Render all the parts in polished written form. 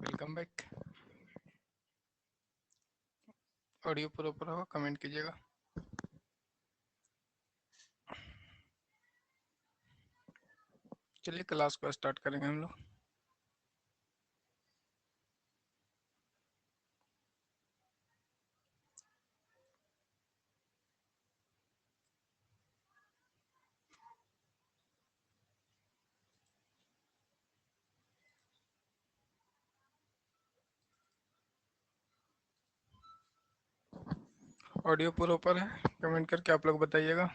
Welcome back. Audio proper होगा, comment कीजिएगा। चलिए क्लास को स्टार्ट करेंगे हम लोग। ऑडियो प्रॉपर है, कमेंट करके आप लोग बताइएगा।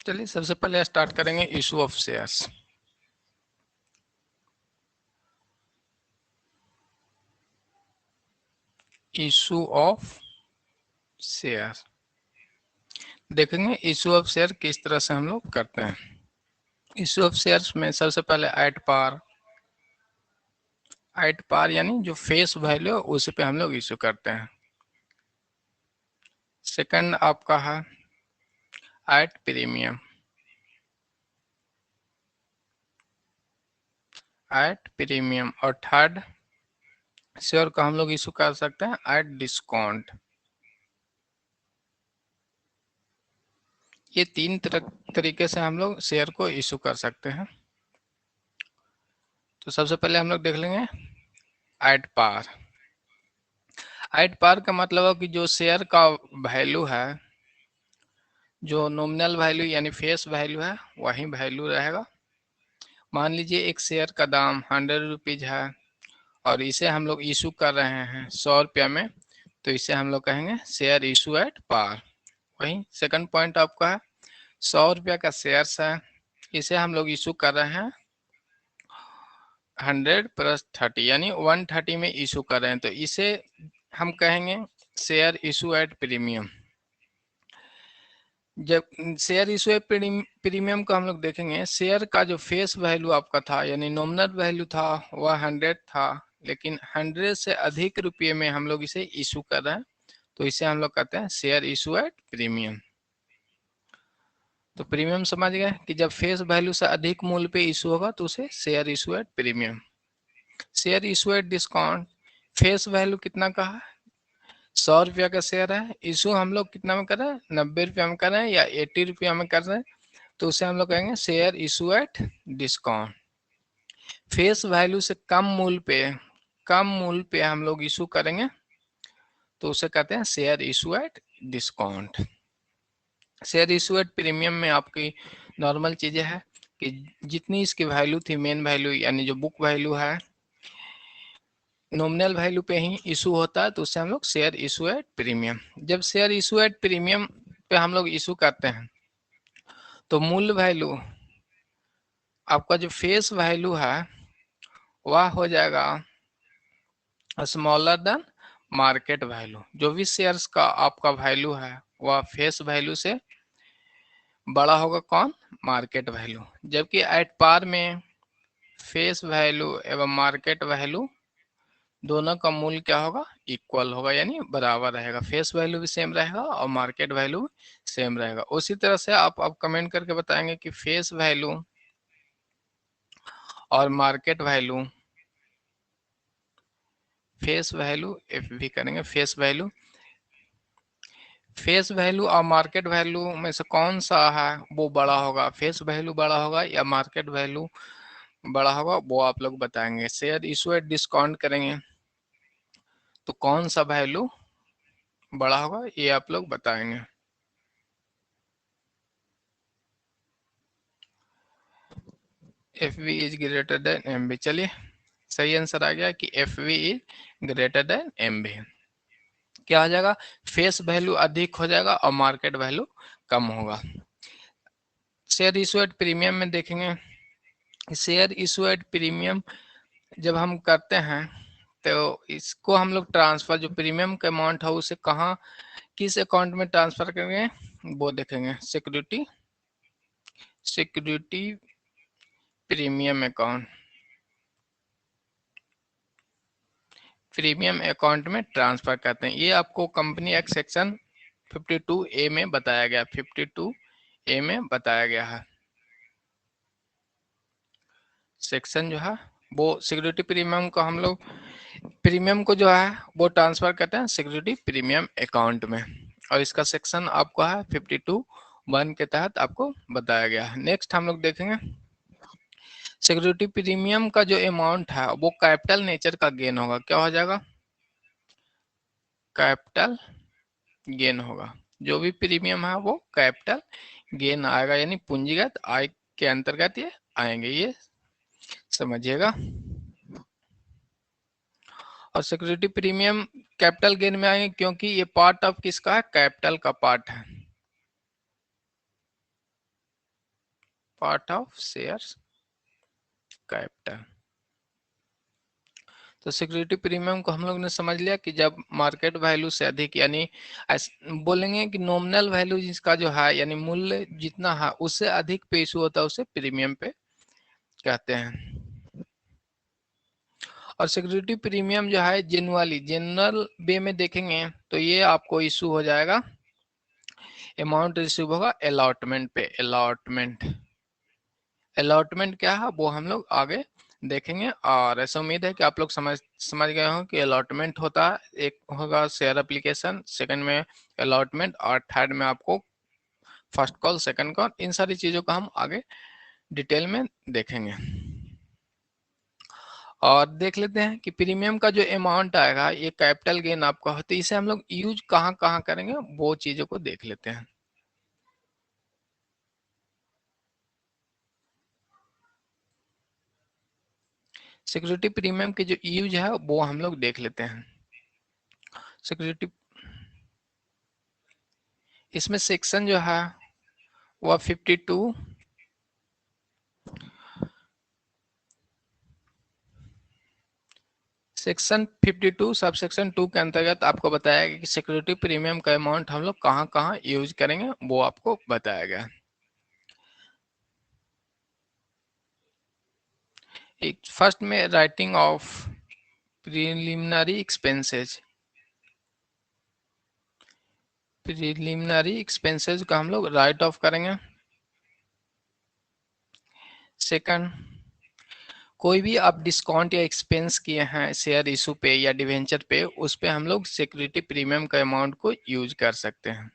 चलिए सबसे पहले स्टार्ट करेंगे issue of shares. Issue of share देखेंगे। इशू ऑफ शेयर किस तरह से हम लोग करते हैं। इशू ऑफ शेयर्स में सबसे पहले एट पार यानी जो फेस वैल्यू है उसी पे हम लोग इशू करते हैं। सेकंड आपका है एट प्रीमियम। और थर्ड शेयर का हम लोग इशू कर सकते हैं एट डिस्काउंट। ये तीन तरीके से हम लोग शेयर को इशू कर सकते हैं। तो सबसे पहले हम लोग देख लेंगे एट पार। एट पार का मतलब है कि जो शेयर का वैल्यू है, जो नॉमिनल वैल्यू यानी फेस वैल्यू है वही वैल्यू रहेगा। मान लीजिए एक शेयर का दाम 100 रुपीज है और इसे हम लोग इशू कर रहे हैं 100 रुपया में, तो इसे हम लोग कहेंगे शेयर इशू एट पार। वही सेकंड पॉइंट आपका है 100 रुपया का शेयर्स है, इसे हम लोग इशू कर रहे हैं 100 + 30 यानी 130 में इशू कर रहे हैं, तो इसे हम कहेंगे शेयर इशू एट प्रीमियम। जब शेयर इशू एट प्रीमियम को हम लोग देखेंगे, शेयर का जो फेस वैल्यू आपका था यानी नॉमिनल वैल्यू था वह 100 था, लेकिन 100 से अधिक रुपये में हम लोग इसे इशू कर रहे हैं, तो इसे हम लोग कहते हैं शेयर इशू एट प्रीमियम। तो प्रीमियम समझ गए कि जब फेस वैल्यू से अधिक मूल्य पे इशू होगा तो उसे share issue at premium. Share issue at discount, face value कितना का है 100 रुपया का शेयर है, इशू हम लोग कितना में कर रहे हैं 90 रुपया में कर रहे हैं या 80 रुपया में कर रहे हैं, तो उसे हम लोग कहेंगे share issue at discount. Face value से कम मूल्य पे हम लोग इशू करेंगे तो उसे कहते हैं share issue at discount. Share issue at premium में आपकी नॉर्मल चीजें है कि जितनी इसकी वैल्यू थी मेन वैल्यू यानी जो बुक वैल्यू है नॉमिनल वैल्यू पे ही इशू होता है, तो उससे हम लोग शेयर इशू एट प्रीमियम। जब शेयर इशू एट प्रीमियम पे हम लोग इशू करते हैं तो मूल वैल्यू आपका जो फेस वैल्यू है वह हो जाएगा स्मॉलर देन मार्केट वैल्यू। जो भी शेयर्स का आपका वैल्यू है वह फेस वैल्यू से बड़ा होगा कौन मार्केट वैल्यू। जबकि एट पार में फेस वैल्यू एवं मार्केट वैल्यू दोनों का मूल्य क्या होगा इक्वल होगा यानी बराबर रहेगा। फेस वैल्यू भी सेम रहेगा और मार्केट वैल्यू सेम रहेगा। उसी तरह से आप कमेंट करके बताएंगे कि फेस वैल्यू और market value, face value F भी करेंगे फेस वैल्यू और मार्केट वैल्यू में से कौन सा है वो बड़ा होगा, फेस वैल्यू बड़ा होगा या मार्केट वैल्यू बड़ा होगा, वो आप लोग बताएंगे। शेयर इशू एट डिस्काउंट करेंगे तो कौन सा वैल्यू बड़ा होगा ये आप लोग बताएंगे। F B is greater than M B. चलिए सही आंसर आ गया कि F V is greater than M V. क्या हो जाएगा, फेस वैल्यू अधिक हो जाएगा और मार्केट वैल्यू कम होगा। शेयर इशू एट प्रीमियम में देखेंगे, शेयर इशू एट प्रीमियम जब हम करते हैं तो इसको हम लोग ट्रांसफर, जो प्रीमियम का अमाउंट है उसे कहाँ, किस अकाउंट में ट्रांसफर करेंगे वो देखेंगे, security, security premium account, premium account में ट्रांसफर करते हैं। ये आपको कंपनी एक्ट सेक्शन 52A में बताया गया, 52A में बताया गया है। सेक्शन जो है वो सिक्योरिटी प्रीमियम को हम लोग, प्रीमियम को जो है वो ट्रांसफर करते हैं सिक्योरिटी प्रीमियम अकाउंट में, और इसका सेक्शन आपको है 52(1) के तहत आपको बताया गया है। नेक्स्ट हम लोग देखेंगे, सिक्योरिटी प्रीमियम का जो अमाउंट है वो कैपिटल नेचर का गेन होगा। क्या हो जाएगा, कैपिटल गेन होगा। जो भी प्रीमियम है वो कैपिटल गेन आएगा, यानी पूंजीगत आय के अंतर्गत ये आएंगे, ये समझिएगा। और सिक्योरिटी प्रीमियम कैपिटल गेन में आएंगे क्योंकि ये पार्ट ऑफ किसका है, कैपिटल का पार्ट है, पार्ट ऑफ शेयर्स कैपिटल। तो सिक्योरिटी प्रीमियम को हम लोग ने समझ लिया कि जब मार्केट वैल्यू से अधिक, यानी बोलेंगे कि नॉमिनल वैल्यू जिसका जो है, यानी मूल्य जितना है उससे अधिक पे इशू होता है उसे प्रीमियम पे कहते हैं। और सिक्योरिटी प्रीमियम जो है जनरल वे में देखेंगे तो ये आपको इशू हो जाएगा, अमाउंट रिसीव होगा अलॉटमेंट पे। अलॉटमेंट, अलॉटमेंट क्या है वो हम लोग आगे देखेंगे। और ऐसा उम्मीद है कि आप लोग समझ गए हो कि अलॉटमेंट होता है, एक होगा शेयर एप्लीकेशन, सेकंड में अलॉटमेंट, और थर्ड में आपको फर्स्ट कॉल, सेकंड कॉल। इन सारी चीजों का हम आगे डिटेल में देखेंगे। और देख लेते हैं कि प्रीमियम का जो अमाउंट आएगा ये कैपिटल गेन आपका होता है, इसे हम लोग यूज कहाँ कहाँ करेंगे वो चीजों को देख लेते हैं। सिक्योरिटी प्रीमियम के जो यूज है वो हम लोग देख लेते हैं। सिक्योरिटी, इसमें सेक्शन जो है वह 52 सेक्शन 52 सब सेक्शन 2 के अंतर्गत आपको बताया गया कि सिक्योरिटी प्रीमियम का अमाउंट हम लोग कहाँ कहाँ यूज करेंगे वो आपको बताया गया। एक फर्स्ट में writing of preliminary expenses, preliminary expenses का हम लोग राइट ऑफ करेंगे। सेकंड, कोई भी आप डिस्काउंट या एक्सपेंस किए हैं शेयर इशू पे या डिवेंचर पे, उस पे हम लोग सिक्योरिटी प्रीमियम का अमाउंट को यूज कर सकते हैं।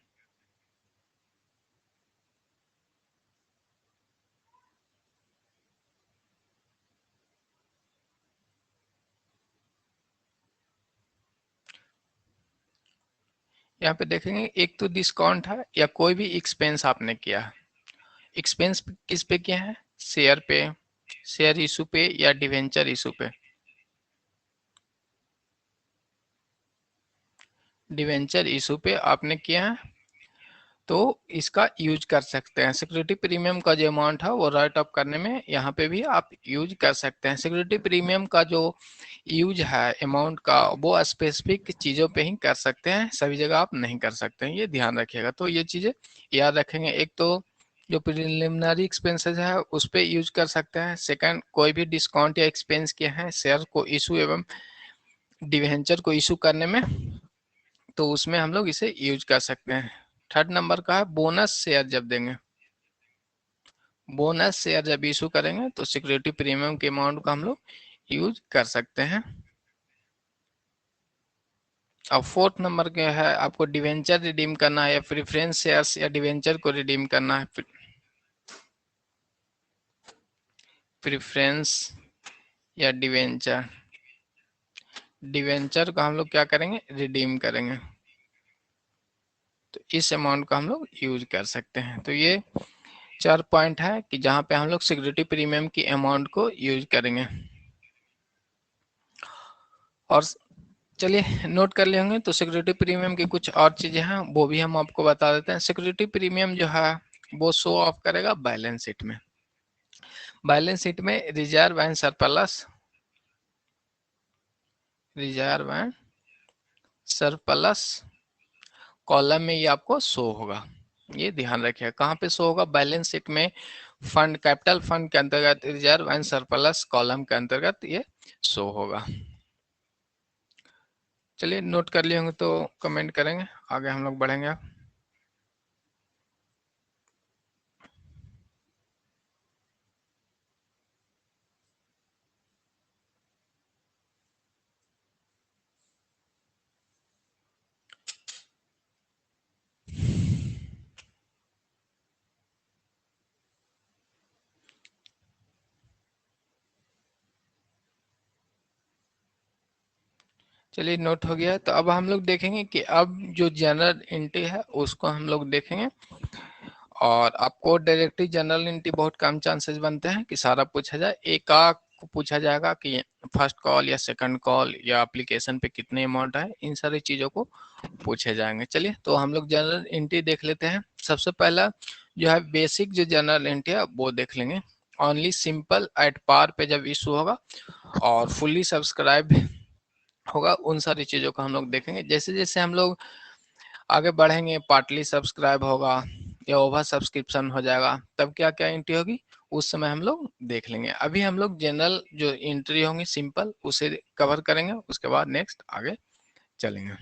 यहाँ पे देखेंगे एक तो डिस्काउंट है या कोई भी एक्सपेंस आपने किया है। एक्सपेंस किस पे किया है, शेयर पे, शेयर इशू पे या डिवेंचर इशू पे। डिवेंचर इशू पे आपने किया है तो इसका यूज कर सकते हैं। सिक्योरिटी प्रीमियम का जो अमाउंट है वो राइट ऑफ करने में यहाँ पे भी आप यूज कर सकते हैं। सिक्योरिटी प्रीमियम का जो यूज है अमाउंट का वो स्पेसिफिक चीज़ों पे ही कर सकते हैं, सभी जगह आप नहीं कर सकते हैं, ये ध्यान रखिएगा। तो ये चीज़ें याद रखेंगे, एक तो जो प्रिलिमिनरी एक्सपेंसेस है उस पर यूज कर सकते हैं। सेकंड, कोई भी डिस्काउंट या एक्सपेंस किए हैं शेयर को इशू एवं डिवेंचर को इशू करने में, तो उसमें हम लोग इसे यूज कर सकते हैं। थर्ड नंबर का है बोनस शेयर जब देंगे, बोनस शेयर जब इशू करेंगे तो सिक्योरिटी प्रीमियम के अमाउंट का हम लोग यूज कर सकते हैं। अब फोर्थ नंबर क्या है, आपको डिवेंचर रिडीम करना है या प्रेफरेंस शेयर्स या डिवेंचर को रिडीम करना है। प्रेफरेंस या डिवेंचर, डिवेंचर को हम लोग क्या करेंगे, रिडीम करेंगे, तो इस अमाउंट का हम लोग यूज कर सकते हैं। तो ये 4 पॉइंट है कि जहाँ पे हम लोग सिक्योरिटी प्रीमियम की अमाउंट को यूज करेंगे। और चलिए नोट कर लिए होंगे, तो सिक्योरिटी प्रीमियम की कुछ और चीजें हैं वो भी हम आपको बता देते हैं। सिक्योरिटी प्रीमियम जो है वो शो ऑफ करेगा बैलेंस शीट में। बैलेंस शीट में reserve and surplus, reserve and surplus column में ये आपको शो होगा। ये ध्यान रखिए कहाँ पे शो होगा, बैलेंस शीट में फंड, कैपिटल फंड के अंतर्गत रिजर्व एंड सरप्लस कॉलम के अंतर्गत ये शो होगा। चलिए नोट कर लिए होंगे तो कमेंट करेंगे, आगे हम लोग बढ़ेंगे। चलिए नोट हो गया है, तो अब हम लोग देखेंगे कि अब जो जनरल एंट्री है उसको हम लोग देखेंगे। और आपको डायरेक्टली जनरल एंट्री बहुत कम चांसेस बनते हैं कि सारा पूछा जाए, एक आध को पूछा जाएगा कि फर्स्ट कॉल या सेकंड कॉल या एप्लीकेशन पे कितने अमाउंट है, इन सारी चीजों को पूछे जाएंगे। चलिए तो हम लोग जनरल एंट्री देख लेते हैं। सबसे पहला जो है बेसिक जो जनरल एंट्री है वो देख लेंगे। ओनली सिंपल एट पार पे जब इशू होगा और फुल्ली सब्सक्राइब होगा, उन सारी चीजों को हम लोग देखेंगे। जैसे जैसे हम लोग आगे बढ़ेंगे, पार्टली सब्सक्राइब होगा या ओवर सब्सक्रिप्शन हो जाएगा, तब क्या क्या एंट्री होगी उस समय हम लोग देख लेंगे। अभी हम लोग जनरल जो एंट्री होंगी सिंपल उसे कवर करेंगे, उसके बाद नेक्स्ट आगे चलेंगे।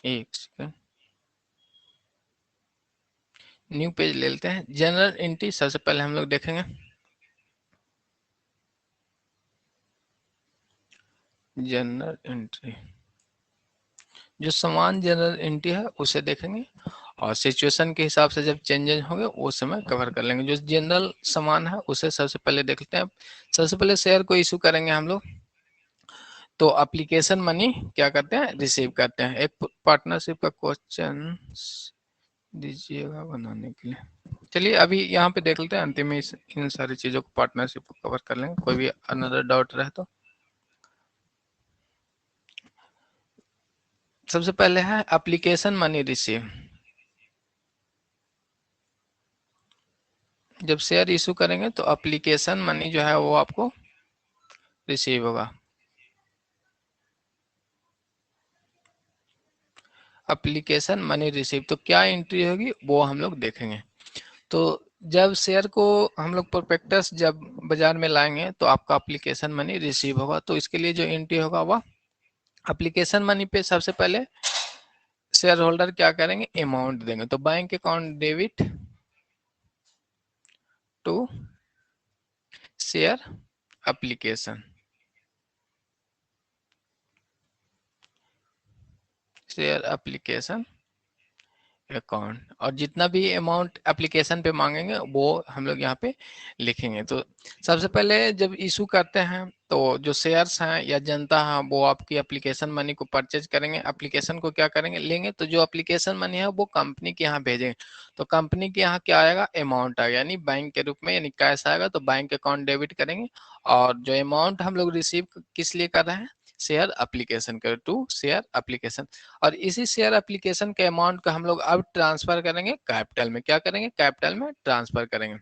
एक सेकंड, न्यू पेज ले लेते हैं। जनरल एंट्री सबसे पहले हम लोग देखेंगे। जनरल एंट्री, जो समान जनरल एंट्री है उसे देखेंगे और सिचुएशन के हिसाब से जब चेंजेस होंगे वो समय कवर कर लेंगे। जो जनरल समान है उसे सबसे पहले देखते हैं। सबसे पहले शेयर को इशू करेंगे हम लोग, तो एप्लीकेशन मनी क्या करते हैं, रिसीव करते हैं। एक पार्टनरशिप का क्वेश्चन दीजिएगा बनाने के लिए। चलिए अभी यहाँ पे देख लेते हैं, अंतिम में इन सारी चीजों को पार्टनरशिप को कवर कर लेंगे। कोई भी अनदर डाउट रहे तो सबसे पहले है एप्लीकेशन मनी रिसीव। जब शेयर इशू करेंगे तो एप्लीकेशन मनी जो है वो आपको रिसीव होगा। एप्लीकेशन मनी रिसीव, तो क्या एंट्री होगी वो हम लोग देखेंगे। तो जब शेयर को हम लोग प्रोस्पेक्टस जब बाजार में लाएंगे तो आपका एप्लीकेशन मनी रिसीव होगा। तो इसके लिए जो एंट्री होगा वह एप्लीकेशन मनी पे सबसे पहले शेयर होल्डर क्या करेंगे, अमाउंट देंगे। तो bank account debit to share application, share application account, और जितना भी अमाउंट एप्लीकेशन पे मांगेंगे वो हम लोग यहाँ पे लिखेंगे। तो सबसे पहले जब इशू करते हैं तो जो शेयर्स हैं या जनता है वो आपकी एप्लीकेशन मनी को परचेज करेंगे, एप्लीकेशन को क्या करेंगे, लेंगे। तो जो एप्लीकेशन मनी है वो कंपनी के यहाँ भेजेंगे। तो कंपनी के यहाँ क्या आएगा, अमाउंट आएगा, यानी बैंक के रूप में, यानी कैश आएगा। तो बैंक अकाउंट डेबिट करेंगे। और जो अमाउंट हम लोग रिसीव किस लिए कर रहे हैं, शेयर एप्लीकेशन कर, टू शेयर एप्लीकेशन। और इसी शेयर एप्लीकेशन के अमाउंट का हम लोग अब ट्रांसफर करेंगे कैपिटल में। क्या करेंगे, कैपिटल में ट्रांसफर करेंगे।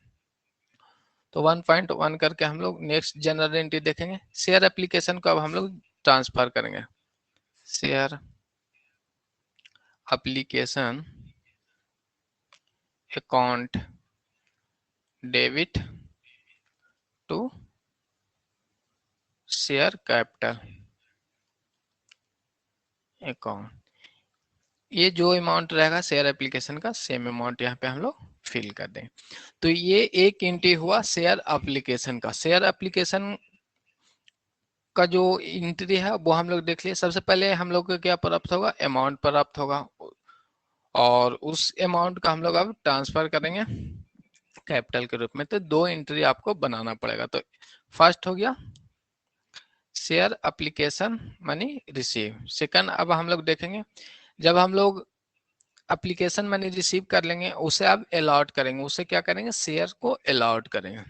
तो 1.1 करके हम लोग नेक्स्ट जनरल एंट्री देखेंगे। शेयर एप्लीकेशन को अब हम लोग ट्रांसफर करेंगे। Share application account debit to share capital account. ये जो अमाउंट रहेगा शेयर एप्लीकेशन का, सेम अमाउंट यहाँ पे हम लोग फिल कर दें। तो ये एक एंट्री हुआ शेयर एप्लीकेशन का। शेयर एप्लीकेशन का जो एंट्री है वो हम लोग देख लिए। सबसे पहले हम लोग को क्या प्राप्त होगा, अमाउंट प्राप्त होगा, और उस अमाउंट का हम लोग अब ट्रांसफर करेंगे कैपिटल के रूप में। तो दो एंट्री आपको बनाना पड़ेगा। तो फर्स्ट हो गया share application money receive. Second अब हम लोग देखेंगे, जब हम लोग एप्लीकेशन मनी रिसीव कर लेंगे, उसे आप अलॉट करेंगे, उसे क्या करेंगे, शेयर को अलॉट करेंगे।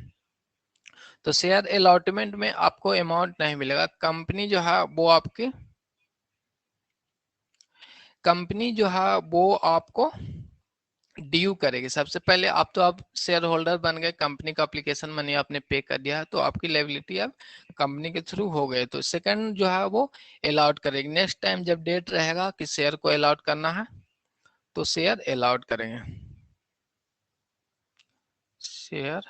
तो शेयर अलॉटमेंट में आपको अमाउंट नहीं मिलेगा, कंपनी जो है वो आपकी कंपनी जो है वो आपको ड्यू करेगी। सबसे पहले आप शेयर होल्डर बन गए, कंपनी का एप्लीकेशन मनी आपने पे कर दिया है, तो आपकी लायबिलिटी अब कंपनी के थ्रू हो गए। तो सेकंड जो है वो अलॉट करेगी, नेक्स्ट टाइम जब डेट रहेगा कि शेयर को अलॉट करना है तो शेयर अलॉट करेंगे, share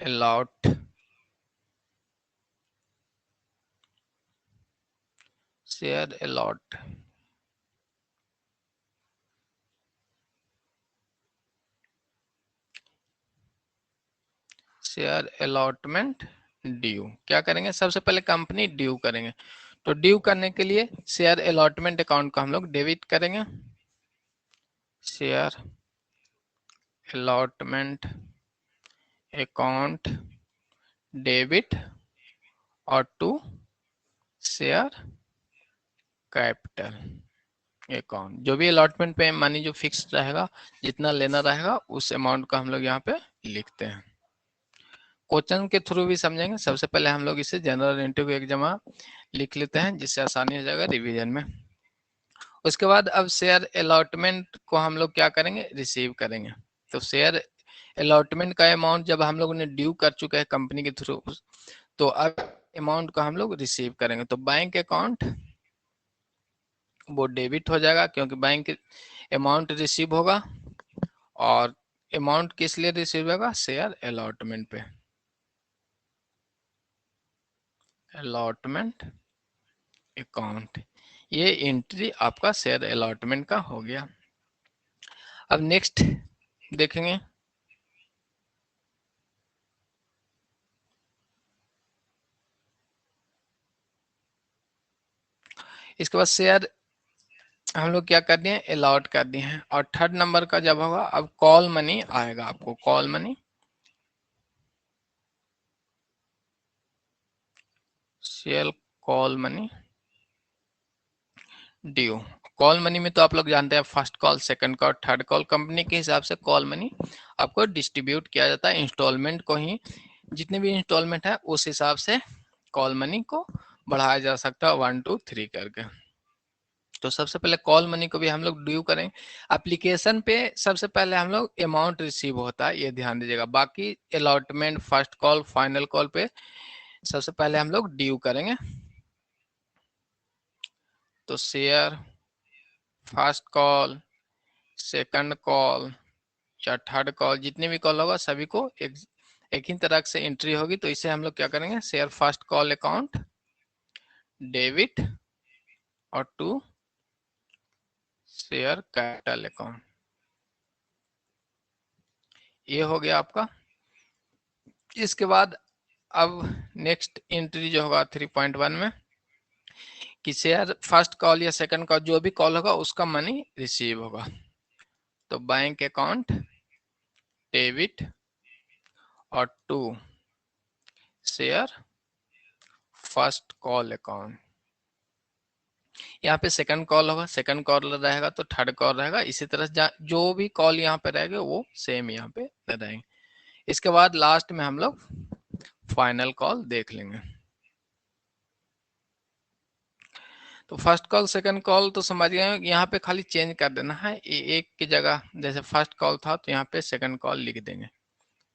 allot, share allot, share allotment due. क्या करेंगे, सबसे पहले कंपनी ड्यू करेंगे, तो ड्यू करने के लिए शेयर अलॉटमेंट अकाउंट को हम लोग डेबिट करेंगे, शेयर अलॉटमेंट अकाउंट डेबिट और टू शेयर कैपिटल अकाउंट। जो भी अलॉटमेंट पे मनी जो फिक्स रहेगा, जितना लेना रहेगा उस अमाउंट का हम लोग यहाँ पे लिखते हैं। क्वेश्चन के थ्रू भी समझेंगे, सबसे पहले हम लोग इसे जनरल एंट्री को एक जमा लिख लेते हैं जिससे आसानी हो जाएगा रिवीजन में। उसके बाद अब शेयर अलॉटमेंट को हम लोग क्या करेंगे, रिसीव करेंगे। तो शेयर अलॉटमेंट का अमाउंट जब हम लोगों ने ड्यू कर चुके हैं कंपनी के थ्रू, तो अब अमाउंट को हम लोग रिसीव करेंगे। तो बैंक अकाउंट वो डेबिट हो जाएगा क्योंकि बैंक अमाउंट रिसीव होगा, और अमाउंट किस लिए रिसीव होगा, शेयर अलॉटमेंट पे, अलॉटमेंट अकाउंट। ये एंट्री आपका शेयर अलॉटमेंट का हो गया। अब नेक्स्ट देखेंगे, इसके बाद शेयर हम लोग क्या कर दिए, अलॉट कर दिए हैं। और थर्ड नंबर का जब होगा, अब कॉल मनी आएगा, आपको call money, share call money due. Call money में तो आप लोग जानते हैं first call, second call, third call, company के हिसाब से कॉल मनी आपको डिस्ट्रीब्यूट किया जाता है, इंस्टॉलमेंट को ही, जितने भी इंस्टॉलमेंट है उस हिसाब से कॉल मनी को बढ़ाया जा सकता है 1 2 3 करके। तो सबसे पहले कॉल मनी को भी हम लोग ड्यू करें। एप्लीकेशन पे सबसे पहले हम लोग अमाउंट रिसीव होता है, ये ध्यान दीजिएगा। बाकी allotment, first call, final call पे सबसे पहले हम लोग ड्यू करेंगे। तो share first call, second call या थर्ड कॉल, जितनी भी कॉल होगा सभी को एक ही तरह से एंट्री होगी। तो इसे हम लोग क्या करेंगे, share first call account debit और टू शेयर कैपिटल अकाउंट। ये हो गया आपका। इसके बाद अब नेक्स्ट एंट्री जो होगा 3.1 में, कि शेयर फर्स्ट कॉल या सेकंड कॉल जो भी कॉल होगा उसका मनी रिसीव होगा। तो बैंक अकाउंट डेबिट और to share first call account. यहाँ पे सेकंड कॉल होगा, सेकंड कॉल रहेगा तो थर्ड कॉल रहेगा, इसी तरह जो भी कॉल यहाँ पे रहेगा वो सेम यहाँ पे रहेंगे। इसके बाद लास्ट में हम लोग फाइनल कॉल देख लेंगे। तो फर्स्ट कॉल सेकंड कॉल तो समझ गए, यहाँ पे खाली चेंज कर देना है, एक की जगह जैसे फर्स्ट कॉल था तो यहाँ पे सेकंड कॉल लिख देंगे।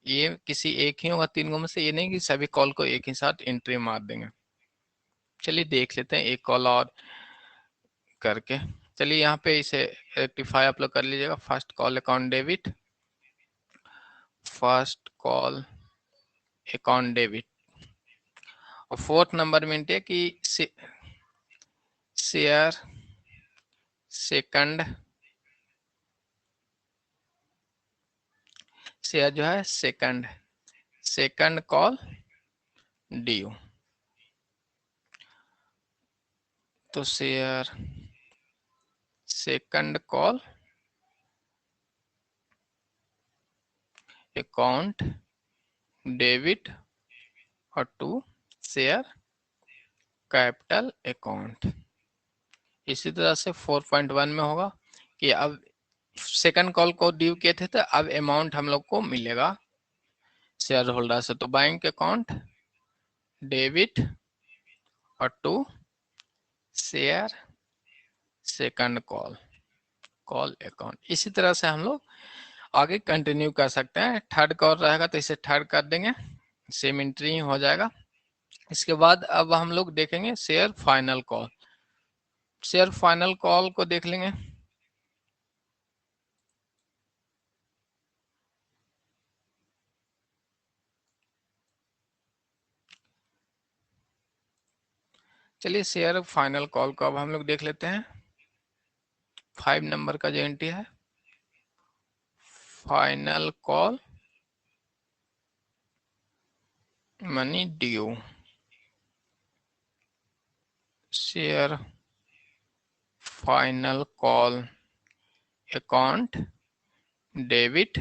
ये किसी एक ही होगा तीन में से, ये नहीं कि सभी कॉल को एक ही साथ एंट्री मार देंगे। चलिए देख लेते हैं एक कॉल और करके। चलिए यहाँ पे इसे रेक्टिफाई आप लोग कर लीजिएगा। First call account debit, first call account debit, और फोर्थ नंबर में है कि शेयर सेकंड, शेयर जो है सेकंड, सेकंड कॉल ड्यू। तो share second call account debit और टू शेयर कैपिटल अकाउंट। इसी तरह से 4.1 में होगा कि अब सेकंड कॉल को ड्यू किए थे तो अब अमाउंट हम लोग को मिलेगा शेयर होल्डर से। तो बैंक अकाउंट डेबिट और to share second call account. इसी तरह से हम लोग आगे कंटिन्यू कर सकते हैं। थर्ड कॉल रहेगा तो इसे थर्ड कर देंगे, सेम एंट्री हो जाएगा। इसके बाद अब हम लोग देखेंगे share final call. Share final call को देख लेंगे। चलिए शेयर फाइनल कॉल को अब हम लोग देख लेते हैं। 5 नंबर का जो एंट्री है, final call money due, share final call account debit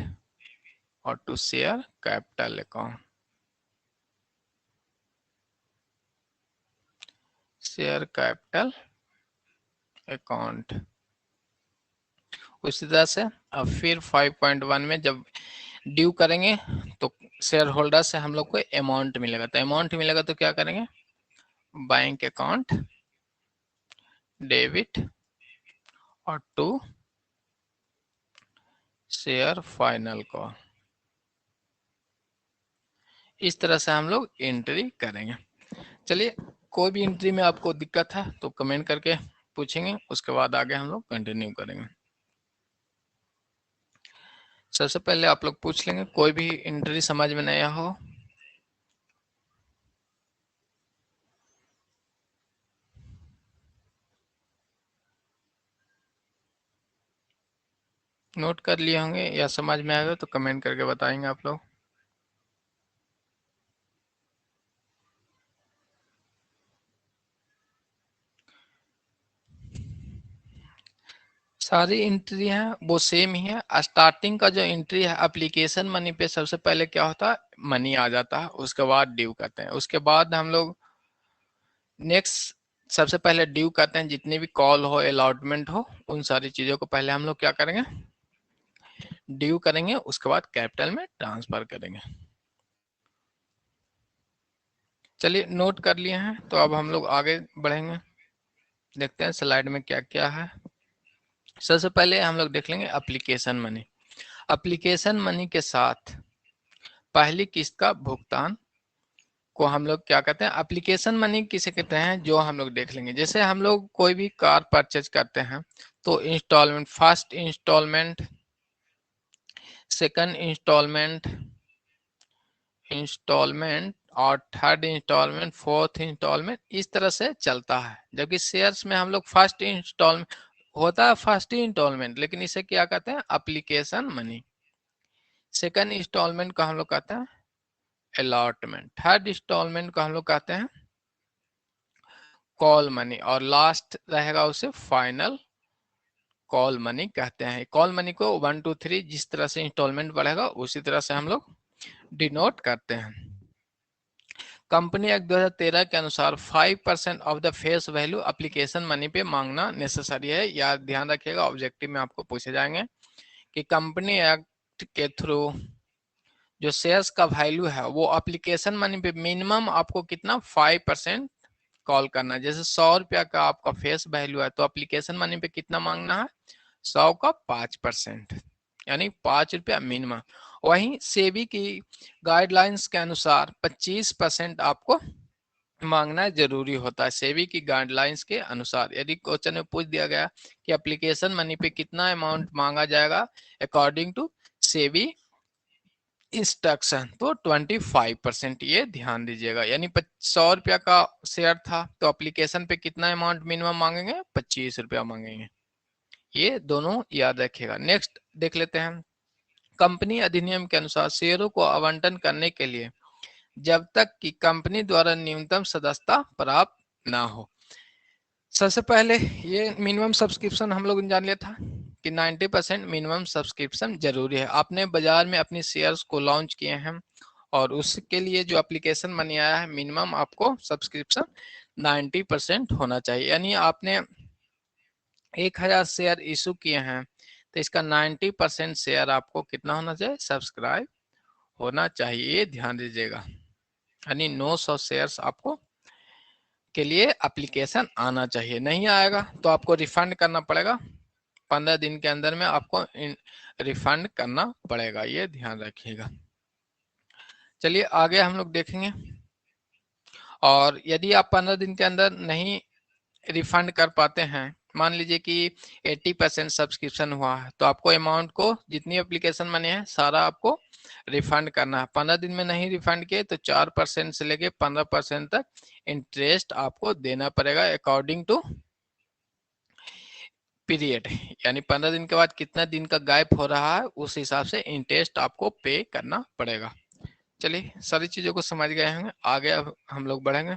और to share capital account, share capital account. उसी तरह से अब फिर 5.1 में जब ड्यू करेंगे तो शेयर होल्डर से हम लोग को अमाउंट मिलेगा। तो अमाउंट मिलेगा तो क्या करेंगे, बैंक अकाउंट डेबिट और टू शेयर फाइनल कॉल। इस तरह से हम लोग एंट्री करेंगे। चलिए कोई भी एंट्री में आपको दिक्कत है तो कमेंट करके पूछेंगे, उसके बाद आगे हम लोग कंटिन्यू करेंगे। सबसे पहले आप लोग पूछ लेंगे कोई भी एंट्री समझ में नहीं हो। नोट कर लिए होंगे या समझ में आएगा तो कमेंट करके बताएंगे आप लोग। सारी एंट्री है वो सेम ही है। स्टार्टिंग का जो एंट्री है एप्लीकेशन मनी पे सबसे पहले क्या होता है, मनी आ जाता है, उसके बाद ड्यू करते हैं। उसके बाद हम लोग नेक्स्ट सबसे पहले ड्यू करते हैं, जितनी भी कॉल हो अलॉटमेंट हो उन सारी चीजों को पहले हम लोग क्या करेंगे, ड्यू करेंगे, उसके बाद कैपिटल में ट्रांसफर करेंगे। चलिए नोट कर लिए हैं तो अब हम लोग आगे बढ़ेंगे, देखते हैं स्लाइड में क्या क्या है। सबसे पहले हम लोग देख लेंगे एप्लीकेशन मनी। एप्लीकेशन मनी के साथ पहली किस्त का भुगतान को हम लोग क्या कहते हैं, एप्लीकेशन मनी किसे कहते हैं, जो हम लोग देख लेंगे। जैसे हम लोग कोई भी कार परचेज करते हैं तो instalment, first instalment, second instalment और थर्ड इंस्टॉलमेंट, फोर्थ इंस्टॉलमेंट, इस तरह से चलता है। जबकि शेयर्स में हम लोग फर्स्ट इंस्टॉलमेंट होता है, फर्स्ट इंस्टॉलमेंट, लेकिन इसे क्या कहते हैं, एप्लीकेशन मनी। सेकंड इंस्टॉलमेंट का हम लोग कहते हैं अलॉटमेंट, थर्ड इंस्टॉलमेंट का हम लोग कहते हैं कॉल मनी, और लास्ट रहेगा उसे फाइनल कॉल मनी कहते हैं। कॉल मनी को 1 2 3 जिस तरह से इंस्टॉलमेंट बढ़ेगा उसी तरह से हम लोग डिनोट करते हैं। कंपनी एक्ट 2013 के अनुसार 5% of the face value application money पे मांगना नेसेसरी है। या ध्यान रखिएगा, ऑब्जेक्टिव में आपको पूछे जाएंगे कि कंपनी एक्ट के थ्रू जो शेयर्स का वैल्यू है वो एप्लीकेशन मनी पे मिनिमम आपको कितना 5% कॉल करना है। जैसे 100 रुपया का आपका फेस वैल्यू है तो एप्लीकेशन मनी पे कितना मांगना है, 100 का 5%, यानी 5 रुपया मिनिमम। वहीं सेबी की गाइडलाइंस के अनुसार 25% आपको मांगना जरूरी होता है। सेबी की गाइडलाइंस के अनुसार यदि क्वेश्चन में पूछ दिया गया कि एप्लीकेशन मनी पे कितना अमाउंट मांगा जाएगा अकॉर्डिंग टू सेबी इंस्ट्रक्शन, तो 25%, ये ध्यान दीजिएगा। यानी 100 रुपया का शेयर था तो एप्लीकेशन पे कितना अमाउंट मिनिमम मांगेंगे, 25 रुपया मांगेंगे। ये दोनों याद रखिएगा। नेक्स्ट देख लेते हैं, कंपनी अधिनियम के अनुसार शेयरों को आवंटन करने के लिए जब तक कि कंपनी द्वारा न्यूनतम सदस्यता प्राप्त ना हो। सबसे पहले ये मिनिमम सब्सक्रिप्शन हम लोग ने जान लिया था कि 90% मिनिमम सब्सक्रिप्शन जरूरी है। आपने बाजार में अपनी शेयर्स को लॉन्च किए हैं और उसके लिए जो एप्लीकेशन मनी आया है, मिनिमम आपको सब्सक्रिप्शन 90% होना चाहिए। यानी आपने 1000 शेयर इशू किए हैं तो इसका 90% शेयर आपको कितना होना चाहिए, सब्सक्राइब होना चाहिए, ध्यान दीजिएगा। यानी 900 शेयर्स आपको के लिए एप्लीकेशन आना चाहिए, नहीं आएगा तो आपको रिफंड करना पड़ेगा, 15 दिन के अंदर में आपको रिफंड करना पड़ेगा, ये ध्यान रखिएगा। चलिए आगे हम लोग देखेंगे। और यदि आप 15 दिन के अंदर नहीं रिफंड कर पाते हैं, मान लीजिए कि 80% सब्सक्रिप्शन हुआ है, तो आपको अमाउंट को जितनी एप्लीकेशन बने हैं सारा आपको रिफंड करना है। 15 दिन में नहीं रिफंड किए तो 4% से लेके 15% तक इंटरेस्ट आपको देना पड़ेगा अकॉर्डिंग टू पीरियड। यानी 15 दिन के बाद कितना दिन का गैप हो रहा है उस हिसाब से इंटरेस्ट आपको पे करना पड़ेगा। चलिए सारी चीजों को समझ गए होंगे, आगे अब हम लोग बढ़ेंगे।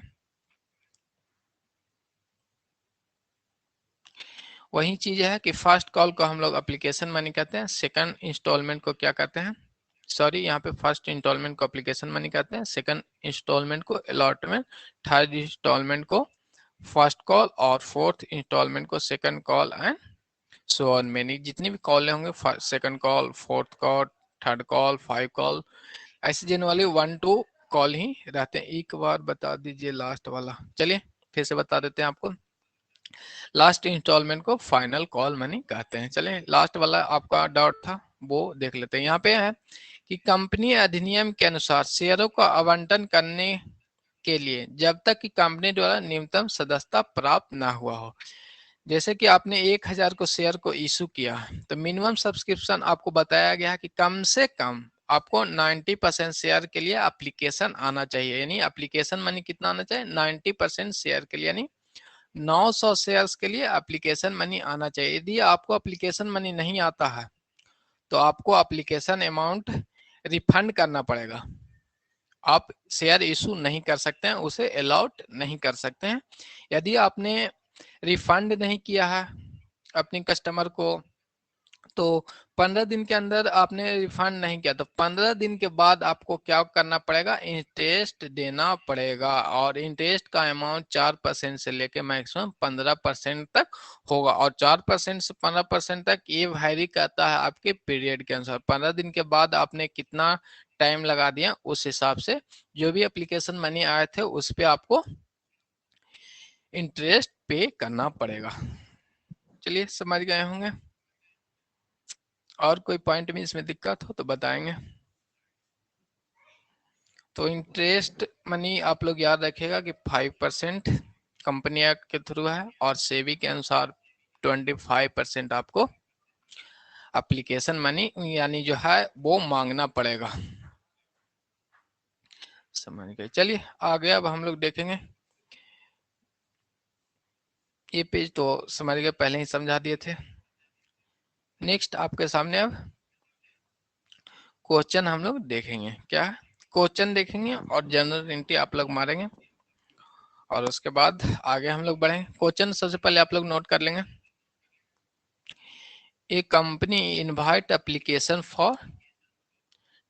वही चीज है कि फर्स्ट कॉल को हम लोग एप्लीकेशन मनी कहते हैं, सेकंड इंस्टॉलमेंट को क्या कहते हैं, सॉरी यहाँ पे फर्स्ट इंस्टॉलमेंट को एप्लीकेशन मनी कहते हैं, सेकंड इंस्टॉलमेंट को अलॉटमेंट, थर्ड इंस्टॉलमेंट को फर्स्ट कॉल और फोर्थ इंस्टॉलमेंट को second call and so on many. जितनी भी कॉल होंगे, second call, fourth call, third call, 5 call, ऐसे जनरली 1-2 कॉल ही रहते हैं। एक बार बता दीजिए लास्ट वाला, चलिए फिर से बता देते हैं आपको। लास्ट इंस्टॉलमेंट को फाइनल कॉल मनी कहते हैं। चलें लास्ट वाला आपका डाउट था वो देख लेते हैं। यहाँ पे है कि कंपनी अधिनियम के अनुसार शेयरों का आवंटन करने के लिए जब तक कि कंपनी द्वारा न्यूनतम सदस्यता प्राप्त ना हुआ हो, जैसे कि आपने 1000 को शेयर को इशू किया तो मिनिमम सब्सक्रिप्शन आपको बताया गया है कि कम से कम आपको 90% शेयर के लिए एप्लीकेशन आना चाहिए। यानी एप्लीकेशन मनी कितना आना चाहिए, 90% शेयर के लिए, यानी 900 शेयर्स के लिए एप्लीकेशन मनी आना चाहिए। यदि आपको एप्लीकेशन मनी नहीं आता है तो आपको एप्लीकेशन अमाउंट रिफंड करना पड़ेगा। आप शेयर इशू नहीं कर सकते हैं, उसे अलाउड नहीं कर सकते हैं। यदि आपने रिफंड नहीं किया है अपने कस्टमर को तो 15 दिन के अंदर आपने रिफंड नहीं किया तो 15 दिन के बाद आपको क्या करना पड़ेगा, इंटरेस्ट देना पड़ेगा। और इंटरेस्ट का अमाउंट 4% से लेके मैक्सिमम 15% तक होगा। और 4% से 15% तक ये वैरी करता है आपके पीरियड के अनुसार। 15 दिन के बाद आपने कितना टाइम लगा दिया उस हिसाब से जो भी एप्लीकेशन मनी आए थे उस पर आपको इंटरेस्ट पे करना पड़ेगा। चलिए समझ गए होंगे। और कोई पॉइंट में इसमें दिक्कत हो तो बताएंगे। तो इंटरेस्ट मनी आप लोग याद रखिएगा कि 5% कंपनी एक्ट के थ्रू है और सेबी के अनुसार 25% आपको एप्लीकेशन मनी यानी जो है वो मांगना पड़ेगा। समझ गए। चलिए आगे अब हम लोग देखेंगे। ये पेज तो समझ गए, पहले ही समझा दिए थे। नेक्स्ट आपके सामने अब क्वेश्चन हम लोग देखेंगे। क्या है, क्वेश्चन देखेंगे और जनरल एंट्री आप लोग मारेंगे और उसके बाद आगे हम लोग बढ़ेंगे। क्वेश्चन सबसे पहले आप लोग नोट कर लेंगे। A company invite application for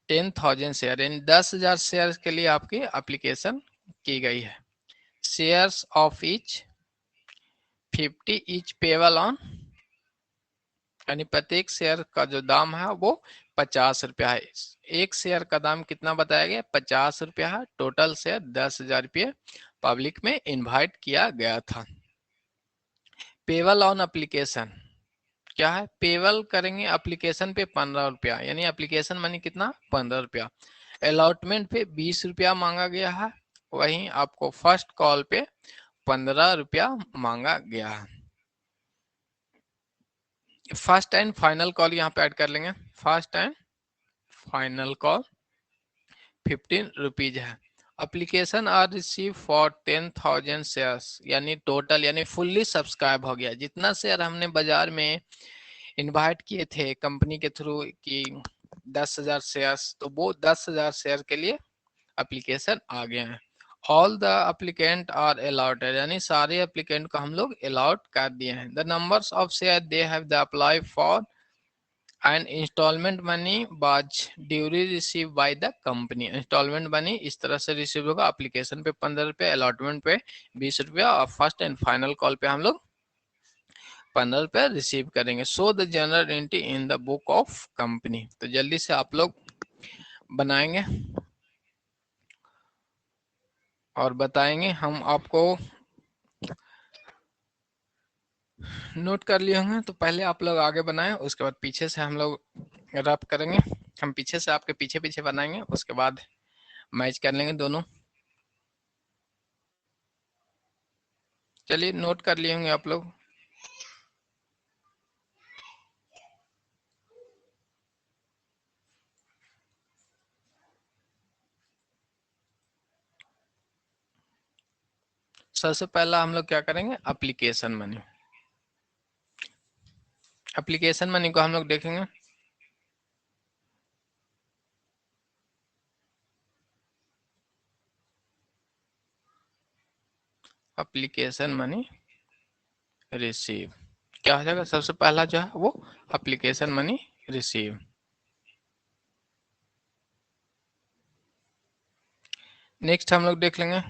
10,000 share, इन 10,000 शेयर के लिए आपकी एप्लीकेशन की गई है। Shares of each 50 each payable on, यानी प्रत्येक शेयर का जो दाम है वो 50 रुपया है। एक शेयर का दाम कितना बताया गया, 50 रुपया है। टोटल शेयर 10,000 रुपये पब्लिक में इनवाइट किया गया था। पेबल ऑन एप्लीकेशन क्या है, पेबल करेंगे एप्लीकेशन पे 15 रुपया, यानी एप्लीकेशन मनी कितना, 15 रुपया। अलॉटमेंट पे 20 रुपया मांगा गया है। वहीं आपको फर्स्ट कॉल पे 15 रुपया मांगा गया है। फर्स्ट एंड फाइनल कॉल यहाँ पे ऐड कर लेंगे। First and final call 15 rupees है। Application are receive for 10,000 shares, यानी टोटल यानी फुल्ली सब्सक्राइब हो गया। जितना शेयर हमने बाजार में इनवाइट किए थे कंपनी के थ्रू कि 10,000 शेयर्स, तो वो 10,000 शेयर के लिए एप्लीकेशन आ गए हैं। All the applicant are allotted, यानी सारे एप्लीकेंट को हम लोग अलाउड कर दिए हैं। The numbers of share they have the apply for and instalment money was duly receive by the company. Instalment money इस तरह से रिसीव होगा, एप्लीकेशन पे 15 रुपये, अलॉटमेंट पे 20 रुपया और फर्स्ट एंड फाइनल कॉल पे हम लोग 15 रुपया रिसीव करेंगे। So the general entry in the book of company. तो जल्दी से आप लोग बनाएंगे और बताएंगे, हम आपको नोट कर लिए होंगे। तो पहले आप लोग आगे बनाएं, उसके बाद पीछे से हम लोग रफ करेंगे। हम पीछे से आपके पीछे पीछे बनाएंगे, उसके बाद मैच कर लेंगे दोनों। चलिए नोट कर लिए होंगे आप लोग। सबसे पहला हम लोग क्या करेंगे, एप्लीकेशन मनी। एप्लीकेशन मनी को हम लोग देखेंगे। एप्लीकेशन मनी रिसीव क्या हो जाएगा, सबसे पहला जो है वो एप्लीकेशन मनी रिसीव। नेक्स्ट हम लोग देख लेंगे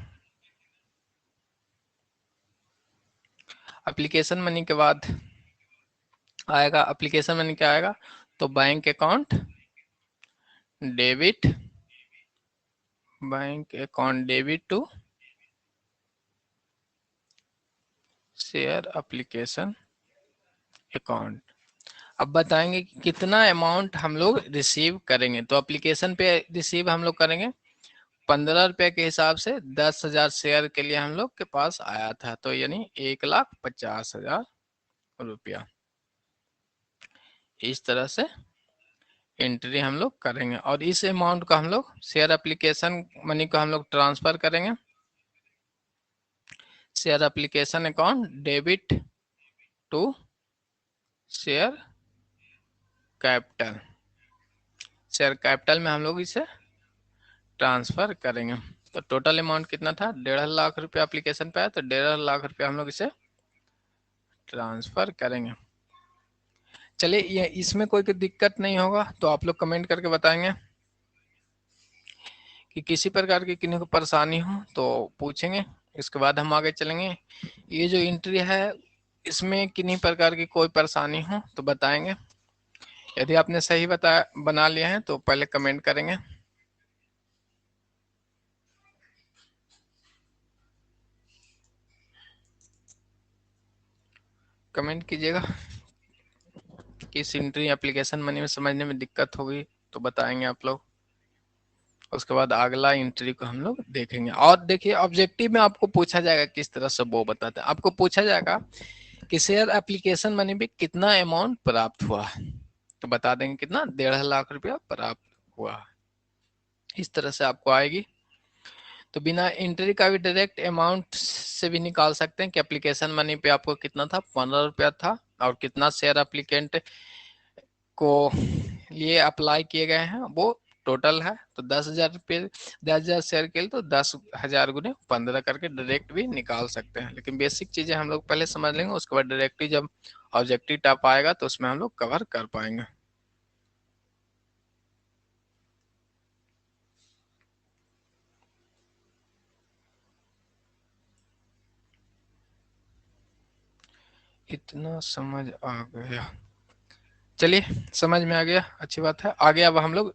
एप्लीकेशन मनी के बाद आएगा, एप्लीकेशन मनी क्या आएगा, तो bank account debit, bank account debit to share application account. अब बताएंगे कि कितना अमाउंट हम लोग रिसीव करेंगे। तो एप्लीकेशन पे रिसीव हम लोग करेंगे 15 रुपए के हिसाब से 10,000 शेयर के लिए हम लोग के पास आया था, तो यानी 1,50,000 रुपया। इस तरह से एंट्री हम लोग करेंगे और इस अमाउंट को हम लोग शेयर एप्लीकेशन मनी को हम लोग ट्रांसफर करेंगे। Share application account debit to share capital. Share capital में हम लोग इसे ट्रांसफर करेंगे। तो टोटल अमाउंट कितना था, 1,50,000 रुपया एप्लीकेशन पे आया, तो 1,50,000 रुपया हम लोग इसे ट्रांसफर करेंगे। चलिए ये इसमें कोई दिक्कत नहीं होगा तो आप लोग कमेंट करके बताएंगे कि किसी प्रकार की किन्हीं को परेशानी हो तो पूछेंगे। इसके बाद हम आगे चलेंगे। ये जो एंट्री है इसमें किन्हीं प्रकार की कोई परेशानी हो तो बताएंगे। यदि आपने सही बना लिया है तो पहले कमेंट करेंगे। कमेंट कीजिएगा कि इस एंट्री एप्लीकेशन मनी में समझने में दिक्कत होगी तो बताएंगे आप लोग। उसके बाद अगला एंट्री को हम लोग देखेंगे। और देखिए ऑब्जेक्टिव में आपको पूछा जाएगा किस तरह से वो बताते हैं। आपको पूछा जाएगा कि शेयर एप्लीकेशन मनी पे कितना अमाउंट प्राप्त हुआ, तो बता देंगे कितना, 1,50,000 रुपया प्राप्त हुआ। इस तरह से आपको आएगी। तो बिना एंट्री का भी डायरेक्ट अमाउंट से भी निकाल सकते हैं कि एप्लीकेशन मनी पे आपको कितना था, 15 रुपया था, और कितना शेयर एप्लीकेंट को लिए अप्लाई किए गए हैं वो टोटल है। तो 10,000 रुपये, 10,000 शेयर के लिए तो 10,000 गुने 15 करके डायरेक्ट भी निकाल सकते हैं। लेकिन बेसिक चीजें हम लोग पहले समझ लेंगे, उसके बाद डायरेक्टली जब ऑब्जेक्टिव टाइप आएगा तो उसमें हम लोग कवर कर पाएंगे। इतना समझ आ गया, चलिए समझ में आ गया, अच्छी बात है। आगे अब हम लोग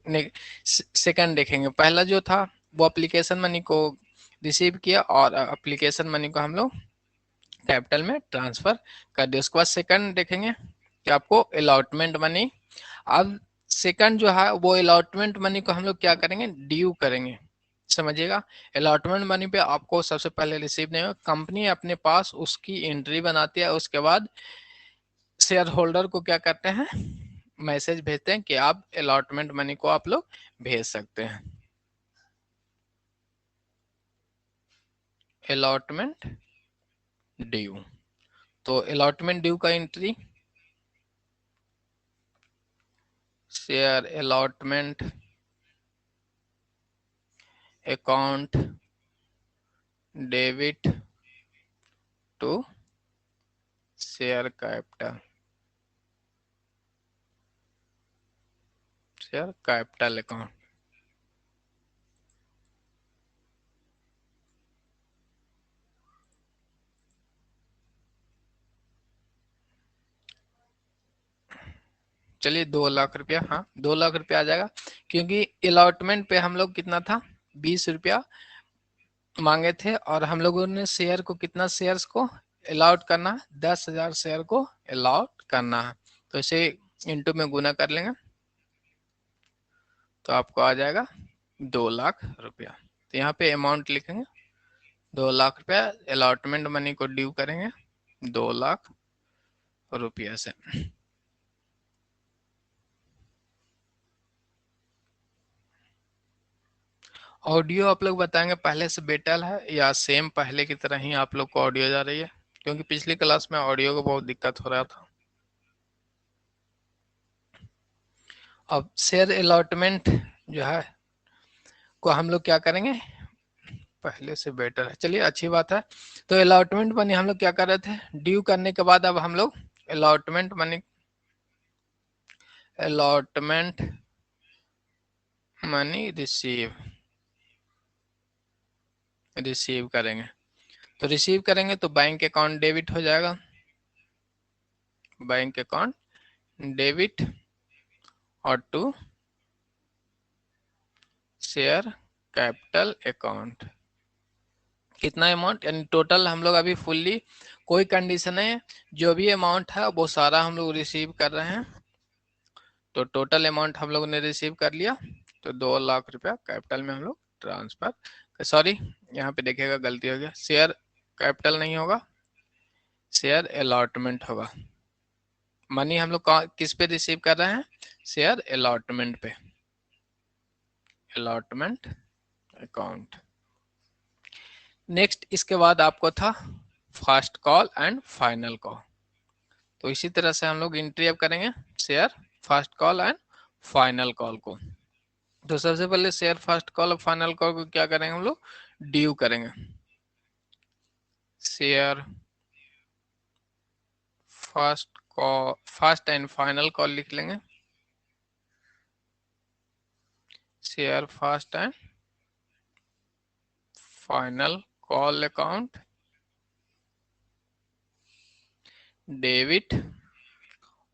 सेकंड देखेंगे। पहला जो था वो एप्लीकेशन मनी को रिसीव किया और एप्लीकेशन मनी को हम लोग कैपिटल में ट्रांसफर कर दिया। उसके बाद सेकंड देखेंगे कि आपको अलॉटमेंट मनी। अब सेकंड जो है वो अलॉटमेंट मनी को हम लोग क्या करेंगे, ड्यू करेंगे। समझिएगा, अलॉटमेंट मनी पे आपको सबसे पहले रिसीव नहीं होगा, कंपनी अपने पास उसकी एंट्री बनाती है। उसके बाद शेयर होल्डर को क्या करते हैं, मैसेज भेजते हैं कि आप अलॉटमेंट मनी को आप लोग भेज सकते हैं। अलॉटमेंट ड्यू, तो अलॉटमेंट ड्यू का एंट्री, share allotment account debit to share capital, share capital account. चलिए 2 लाख रुपया, हाँ 2 लाख रुपया आ जाएगा, क्योंकि अलॉटमेंट पे हम लोग कितना था, 20 रुपया मांगे थे, और हम लोगों ने शेयर को कितना शेयर्स को अलाउट करना है, 10,000 शेयर को अलाउट करना है। तो इसे इंटू में गुना कर लेंगे तो आपको आ जाएगा 2 लाख रुपया। तो यहाँ पे अमाउंट लिखेंगे 2 लाख रुपया, अलॉटमेंट मनी को ड्यू करेंगे 2 लाख रुपया से। ऑडियो आप लोग बताएंगे पहले से बेटर है या सेम पहले की तरह ही आप लोग को ऑडियो जा रही है, क्योंकि पिछली क्लास में ऑडियो को बहुत दिक्कत हो रहा था। अब शेयर अलॉटमेंट जो है को हम लोग क्या करेंगे, पहले से बेटर है, चलिए अच्छी बात है। तो अलॉटमेंट मनी हम लोग क्या कर रहे थे, ड्यू करने के बाद अब हम लोग अलॉटमेंट मनी रिसीव करेंगे। तो रिसीव करेंगे तो बैंक अकाउंट डेबिट हो जाएगा, बैंक अकाउंट डेबिट, और टू शेयर कैपिटल अकाउंट कितना अमाउंट, यानी टोटल हम लोग अभी फुल्ली कोई कंडीशन है, जो भी अमाउंट है वो सारा हम लोग रिसीव कर रहे हैं। तो टोटल अमाउंट हम लोगों ने रिसीव कर लिया, तो 2 लाख रुपया कैपिटल में हम लोग ट्रांसफर, सॉरी यहाँ पे देखिएगा गलती हो गया, शेयर कैपिटल नहीं होगा, शेयर अलॉटमेंट होगा। मनी हम लोग किस पे रिसीव कर रहे हैं, शेयर अलॉटमेंट पे, अलॉटमेंट अकाउंट। नेक्स्ट इसके बाद आपको था first call and final call. तो इसी तरह से हम लोग एंट्री अब करेंगे share first call and final call को। तो सबसे पहले शेयर फर्स्ट कॉल और फाइनल कॉल को क्या करेंगे हम लोग, ड्यू करेंगे। Share first and final call लिख लेंगे, share first and final call account debit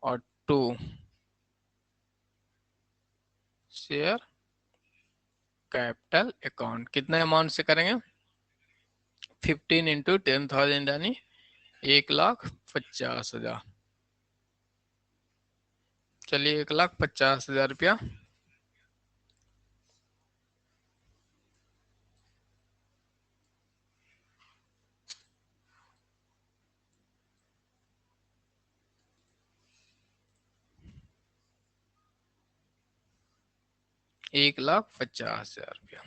और टू शेयर कैपिटल अकाउंट। कितने अमाउंट से करेंगे, 15 इंटू 10,000 यानी 1,50,000। चलिए 1,50,000 रुपया 1,50,000 रुपया।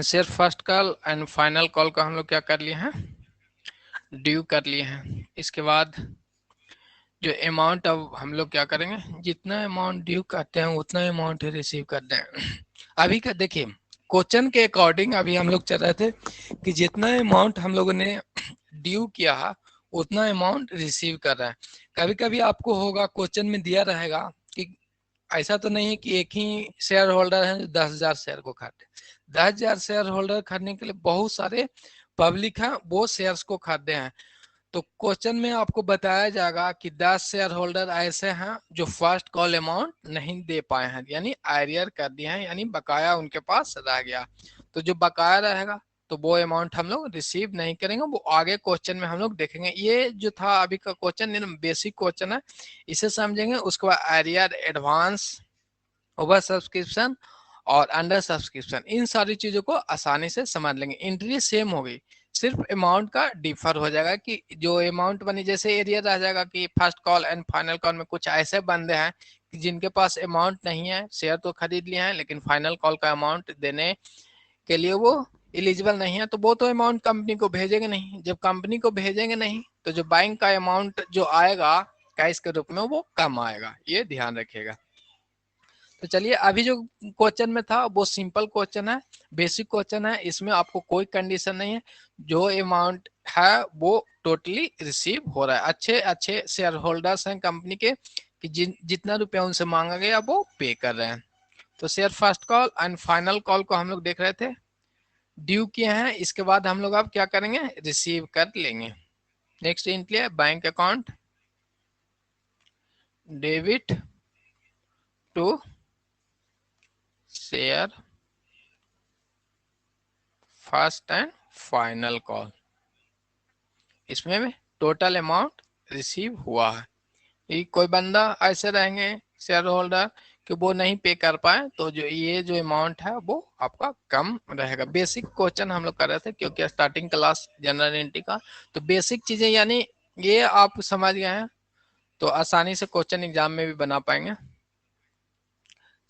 Share first call and final call का हम लोग क्या कर लिए हैं, ड्यू कर लिए हैं। इसके बाद जो अमाउंट अब हम लोग क्या करेंगे, जितना अमाउंट ड्यू करते हैं उतना अमाउंट रिसीव करते हैं। अभी का देखिए क्वेश्चन के अकॉर्डिंग अभी हम लोग चल रहे थे कि जितना अमाउंट हम लोगों ने ड्यू किया उतना अमाउंट रिसीव कर रहा है। कभी कभी आपको होगा क्वेश्चन में दिया रहेगा कि ऐसा तो नहीं है कि एक ही शेयर होल्डर है जो 10,000 शेयर को खरीदे, 10,000 शेयर होल्डर खरीदने के लिए बहुत सारे पब्लिक है वो शेयर्स को खरीदे हैं। तो क्वेश्चन में आपको बताया जाएगा कि 10 शेयर होल्डर ऐसे हैं जो फर्स्ट कॉल अमाउंट नहीं दे पाए हैं, यानी आयरियर कर दिए हैं, यानी बकाया उनके पास रह गया। तो जो बकाया रहेगा तो वो अमाउंट हम लोग रिसीव नहीं करेंगे, वो आगे क्वेश्चन में हम लोग देखेंगे। ये जो था अभी का क्वेश्चन बेसिक क्वेश्चन है, इसे समझेंगे। उसके बाद आयरियर, एडवांस, ओवर सब्सक्रिप्शन और अंडर सब्सक्रिप्शन, इन सारी चीजों को आसानी से समझ लेंगे। एंट्री सेम होगी, सिर्फ अमाउंट का डिफर हो जाएगा कि जो अमाउंट बनी, जैसे एरिया रह जाएगा कि first call and final call में कुछ ऐसे बंदे हैं कि जिनके पास अमाउंट नहीं है, शेयर तो खरीद लिए हैं लेकिन फाइनल कॉल का अमाउंट देने के लिए वो एलिजिबल नहीं है, तो वो तो अमाउंट कंपनी को भेजेंगे नहीं। जब कंपनी को भेजेंगे नहीं तो जो बैंक का अमाउंट जो आएगा कैश के रूप में वो कम आएगा, ये ध्यान रखिएगा। तो चलिए अभी जो क्वेश्चन में था वो सिंपल क्वेश्चन है, बेसिक क्वेश्चन है, इसमें आपको कोई कंडीशन नहीं है, जो अमाउंट है वो टोटली रिसीव हो रहा है। अच्छे अच्छे शेयर होल्डर्स हैं कंपनी के कि जितना रुपया उनसे मांगा गया वो पे कर रहे हैं। तो share first call and final call को हम लोग देख रहे थे, ड्यू किए हैं। इसके बाद हम लोग अब क्या करेंगे, रिसीव कर लेंगे। नेक्स्ट एंट्री है bank account debit to share first and final call, इसमें भी टोटल अमाउंट रिसीव हुआ है। ये कोई बंदा ऐसे रहेंगे शेयर होल्डर कि वो नहीं पे कर पाए तो जो ये जो अमाउंट है वो आपका कम रहेगा। बेसिक क्वेश्चन हम लोग कर रहे थे क्योंकि स्टार्टिंग क्लास जनरल एंट्री का, तो बेसिक चीजें यानी ये आप समझ गए हैं तो आसानी से क्वेश्चन एग्जाम में भी बना पाएंगे।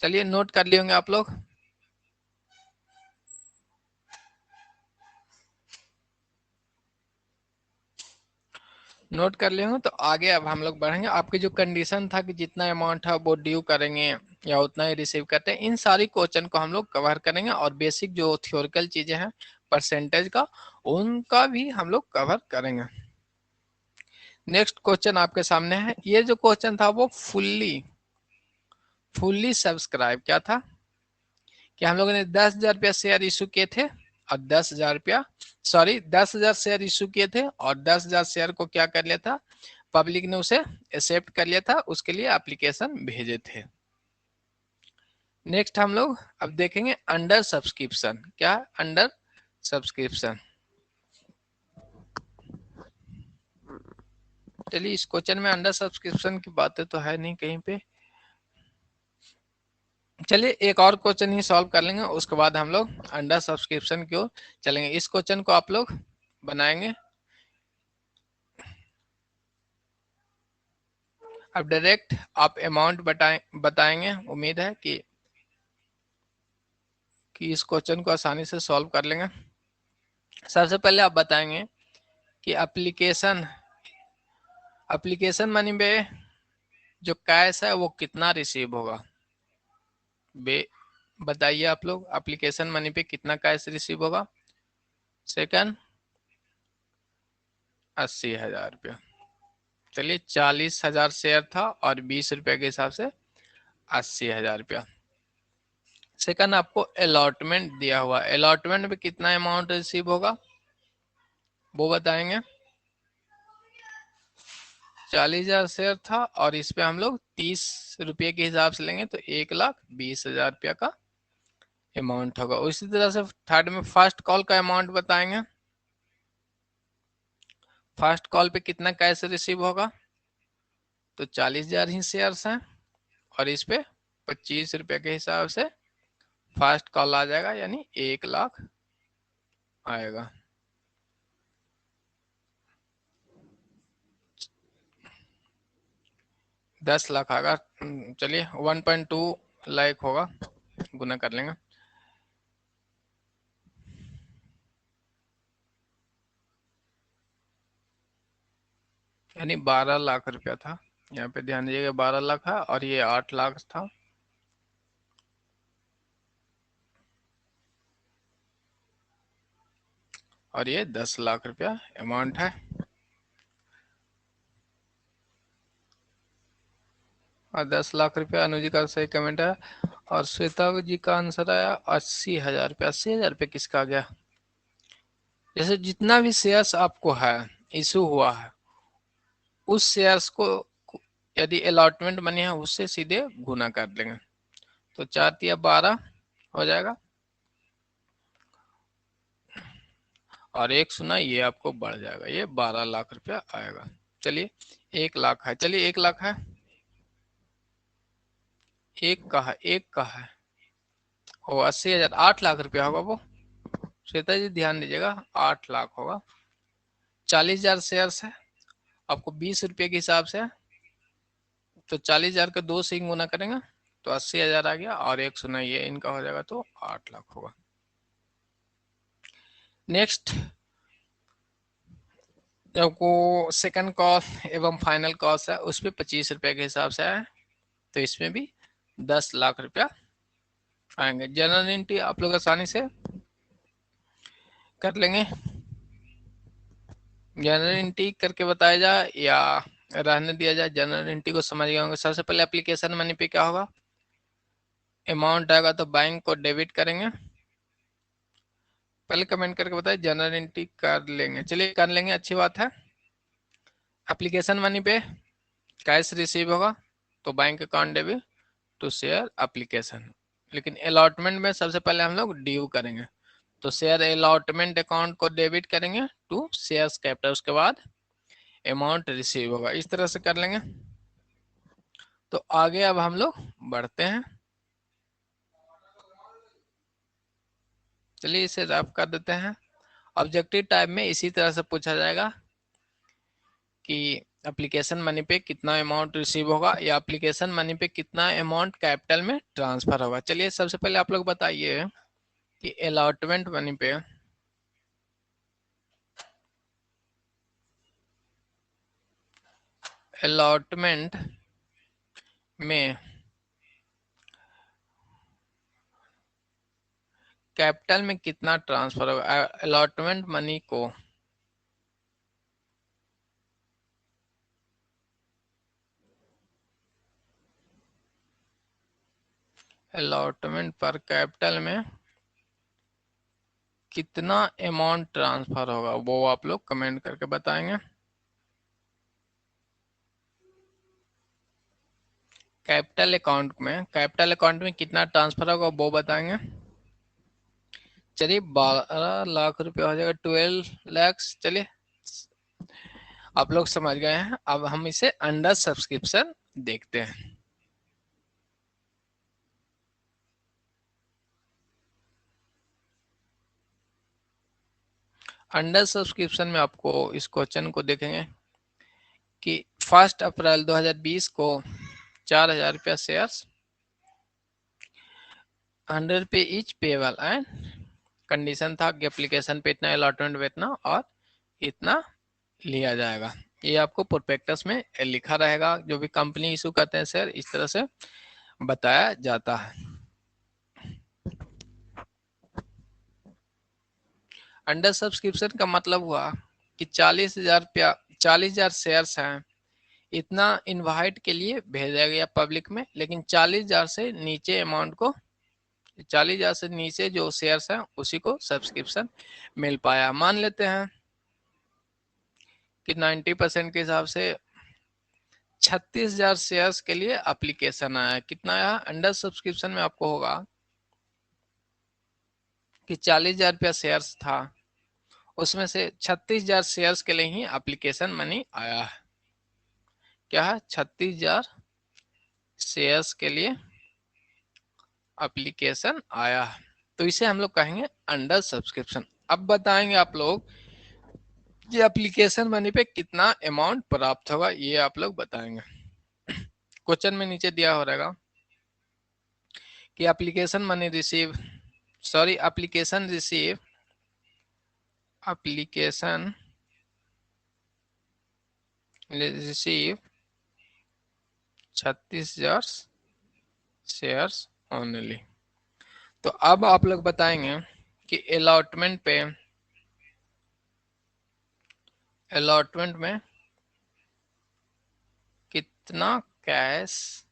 चलिए नोट कर लिए होंगे आप लोग। नोट कर लिए होंगे तो आगे अब हम लोग बढ़ेंगे। आपकी जो कंडीशन था कि जितना अमाउंट है वो ड्यू करेंगे या उतना ही रिसीव करते हैं, इन सारी क्वेश्चन को हम लोग कवर करेंगे और बेसिक जो थ्योरिकल चीजें हैं परसेंटेज का, उनका भी हम लोग कवर करेंगे। नेक्स्ट क्वेश्चन आपके सामने है। ये जो क्वेश्चन था वो फुल्ली सब्सक्राइब क्या था कि हम लोगों ने 10,000 रुपया शेयर इशू किए थे और 10,000 शेयर इशू किए थे और 10,000 शेयर को क्या कर लिया था, पब्लिक ने उसे एक्सेप्ट कर लिया था, उसके लिए एप्लीकेशन भेजे थे। नेक्स्ट हम लोग अब देखेंगे अंडर सब्सक्रिप्शन। क्या अंडर सब्सक्रिप्शन? चलिए इस क्वेश्चन में अंडर सब्सक्रिप्शन की बातें तो है नहीं कहीं पे। चलिए एक और क्वेश्चन ही सॉल्व कर लेंगे, उसके बाद हम लोग अंडर सब्सक्रिप्शन की ओर चलेंगे। इस क्वेश्चन को आप लोग बनाएंगे। अब डायरेक्ट आप अमाउंट बताएंगे। उम्मीद है कि इस क्वेश्चन को आसानी से सॉल्व कर लेंगे। सबसे पहले आप बताएंगे कि एप्लीकेशन मनी पे जो कैश है वो कितना रिसीव होगा। बताइए आप लोग, एप्लीकेशन मनी पे कितना कैश रिसीव होगा? सेकंड 80,000 रुपया। चलिए 40,000 शेयर था और 20 रुपए के हिसाब से 80,000 रुपया। सेकंड आपको अलॉटमेंट दिया हुआ, अलॉटमेंट में कितना अमाउंट रिसीव होगा वो बताएंगे। 40,000 शेयर था और इस पे हम लोग 30 रुपये के हिसाब से लेंगे तो 1,20,000 रुपया का अमाउंट होगा। उसी तरह से थर्ड में फर्स्ट कॉल का अमाउंट बताएंगे। फर्स्ट कॉल पे कितना कैश रिसीव होगा, तो 40,000 ही शेयर्स हैं और इस पे 25 रुपए के हिसाब से फर्स्ट कॉल आ जाएगा, यानी 1,00,000 आएगा। दस लाख आएगा। चलिए 1.2 लाख होगा, गुना कर लेंगे। यानी 12 लाख रुपया था। यहाँ पे ध्यान दीजिएगा 12 लाख है और ये 8 लाख था। और ये 10 लाख रुपया अमाउंट है। और 10 लाख रुपया अनुजी का सही कमेंट है। और श्वेता जी का आंसर आया 80,000 रुपया। 80,000 रुपया किसका आ गया? जैसे जितना भी शेयर्स आपको है इशू हुआ है, उस शेयर्स को यदि अलॉटमेंट बनी है उससे सीधे गुना कर देंगे तो 4 या 12 हो जाएगा। और एक सुना ये आपको बढ़ जाएगा, ये 12 लाख रुपया आएगा। चलिए 1 लाख है। चलिए 1 लाख है, एक का है वो 80,000, 8 लाख रुपया होगा वो। श्वेता जी ध्यान दीजिएगा 8 लाख होगा। 40,000 शेयर्स है, आपको 20 रुपये के हिसाब से, तो 40,000 का 2 से ही गुना करेंगे तो 80,000 आ गया। और एक सुना ये इनका हो जाएगा तो 8 लाख होगा। नेक्स्ट आपको सेकंड कॉल एवं फाइनल कॉस्ट है उस पर 25 रुपए के हिसाब से है, तो इसमें भी 10 लाख रुपया आएंगे। जनरल एंट्री आप लोग आसानी से कर लेंगे। जनरल एंट्री करके बताया जाए या रहने दिया जाए, जनरल एंट्री को समझ गए होंगे। सबसे पहले एप्लीकेशन मनी पे क्या होगा, अमाउंट आएगा तो बैंक को डेबिट करेंगे। पहले कमेंट करके बताए, जनरल एंट्री कर लेंगे। चलिए कर लेंगे, अच्छी बात है। एप्लीकेशन मनी पे कैश रिसीव होगा तो bank account debit to share application. लेकिन अलॉटमेंट में सबसे पहले हम लोग ड्यू करेंगे, तो शेयर अलॉटमेंट अकाउंट को डेबिट करेंगे टू शेयर्स कैपिटल, उसके बाद अमाउंट रिसीव होगा, इस तरह से कर लेंगे। तो आगे अब हम लोग बढ़ते हैं। चलिए इसे रफ कर देते हैं। ऑब्जेक्टिव टाइप में इसी तरह से पूछा जाएगा कि एप्लीकेशन मनी पे कितना अमाउंट रिसीव होगा या एप्लीकेशन मनी पे कितना अमाउंट कैपिटल में ट्रांसफर होगा। चलिए सबसे पहले आप लोग बताइए कि अलॉटमेंट मनी पे अलॉटमेंट में कैपिटल में कितना ट्रांसफर होगा। अलॉटमेंट मनी को अलॉटमेंट पर कैपिटल में कितना अमाउंट ट्रांसफर होगा वो आप लोग कमेंट करके बताएंगे। कैपिटल अकाउंट में कितना ट्रांसफर होगा वो बताएंगे। चलिए 12 लाख रुपए हो जाएगा, 12 लैक्स। चलिए आप लोग समझ गए हैं। अब हम इसे अंडर सब्सक्रिप्शन देखते हैं। अंडर सब्सक्रिप्शन में आपको इस क्वेश्चन को देखेंगे कि 1 अप्रैल 2020 को 4,000 रुपया शेयर्स 100 रुपये ईच पेबल एंड कंडीशन था कि एप्लीकेशन पे इतना अलॉटमेंट वेतना और इतना लिया जाएगा। ये आपको प्रोस्पेक्टस में लिखा रहेगा, जो भी कंपनी इशू करते हैं शेयर इस तरह से बताया जाता है। अंडर सब्सक्रिप्शन का मतलब हुआ कि 40,000 रुपया 40,000 शेयर्स हैं, इतना इनवाइट के लिए भेजा गया पब्लिक में, लेकिन 40,000 से नीचे अमाउंट को 40,000 से नीचे जो शेयर्स हैं उसी को सब्सक्रिप्शन मिल पाया। मान लेते हैं कि 90% के हिसाब से 36,000 शेयर्स के लिए एप्लीकेशन आया। कितना आया अंडर सब्सक्रिप्शन में? आपको होगा कि 40,000 रुपया शेयर्स था, उसमें से 36,000 शेयर्स के लिए ही एप्लीकेशन मनी आया है। क्या है? 36,000 शेयर्स के लिए एप्लीकेशन आया है, तो इसे हम लोग कहेंगे अंडर सब्सक्रिप्शन। अब बताएंगे आप लोग कि एप्लीकेशन मनी पे कितना अमाउंट प्राप्त होगा, ये आप लोग बताएंगे। क्वेश्चन में नीचे दिया हो रहेगा कि application money receive application receive 36,000 shares only. तो अब आप लोग बताएंगे कि अलॉटमेंट में कितना कैश